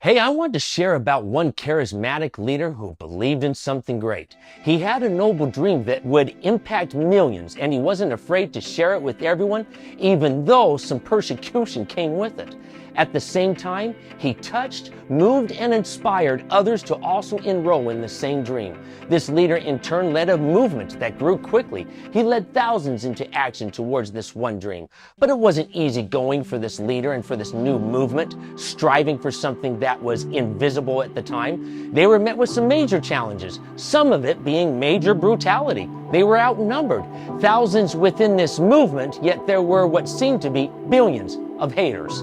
Hey, I want to share about one charismatic leader who believed in something great. He had a noble dream that would impact millions, and he wasn't afraid to share it with everyone, even though some persecution came with it. At the same time, he touched, moved, and inspired others to also enroll in the same dream. This leader in turn led a movement that grew quickly. He led thousands into action towards this one dream. But it wasn't easy going for this leader and for this new movement, striving for something that was invisible at the time. They were met with some major challenges, some of it being major brutality. They were outnumbered, thousands within this movement, yet there were what seemed to be billions of haters.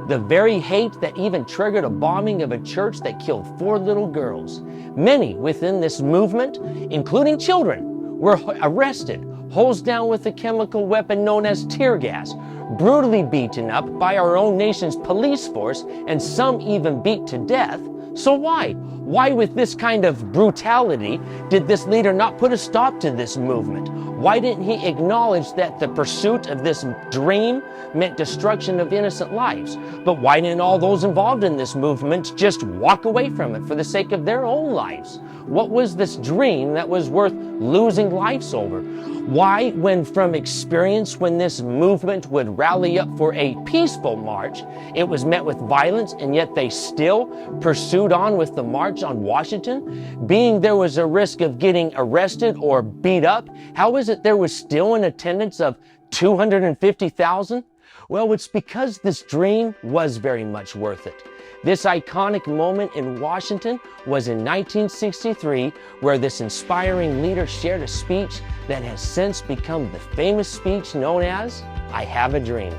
The very hate that even triggered a bombing of a church that killed 4 little girls. Many within this movement, including children, were arrested, hosed down with a chemical weapon known as tear gas, brutally beaten up by our own nation's police force, and some even beat to death. So why? Why with this kind of brutality did this leader not put a stop to this movement? Why didn't he acknowledge that the pursuit of this dream meant destruction of innocent lives? But why didn't all those involved in this movement just walk away from it for the sake of their own lives? What was this dream that was worth losing lives over? Why, when from experience, when this movement would rally up for a peaceful march, it was met with violence, and yet they still pursued on with the march on Washington? Being there was a risk of getting arrested or beat up, how is it there was still an attendance of 250,000? Well, it's because this dream was very much worth it. This iconic moment in Washington was in 1963, where this inspiring leader shared a speech that has since become the famous speech known as, "I Have a Dream."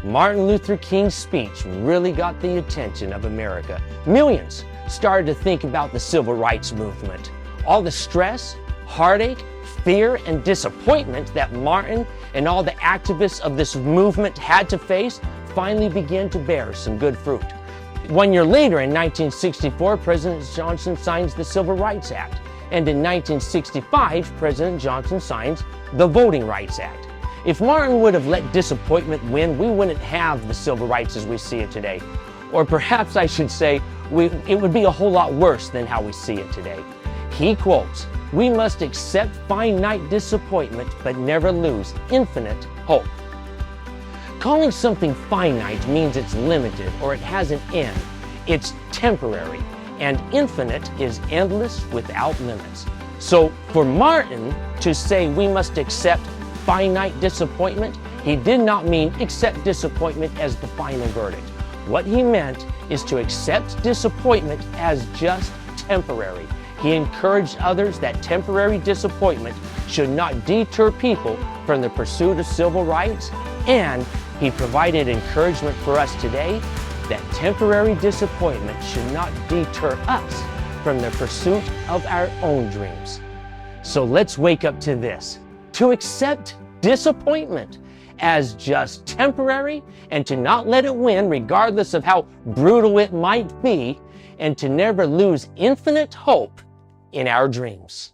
Martin Luther King's speech really got the attention of America. Millions started to think about the civil rights movement. All the stress, heartache, fear, and disappointment that Martin and all the activists of this movement had to face finally began to bear some good fruit. 1 year later, in 1964, President Johnson signs the Civil Rights Act. And in 1965, President Johnson signs the Voting Rights Act. If Martin would have let disappointment win, we wouldn't have the civil rights as we see it today. Or perhaps I should say, it would be a whole lot worse than how we see it today. He quotes, "We must accept finite disappointment, but never lose infinite hope." Calling something finite means it's limited or it has an end. It's temporary, and infinite is endless without limits. So for Martin to say we must accept finite disappointment, he did not mean accept disappointment as the final verdict. What he meant is to accept disappointment as just temporary. He encouraged others that temporary disappointment should not deter people from the pursuit of civil rights, and he provided encouragement for us today that temporary disappointment should not deter us from the pursuit of our own dreams. So let's wake up to this, to accept disappointment as just temporary and to not let it win regardless of how brutal it might be, and to never lose infinite hope in our dreams.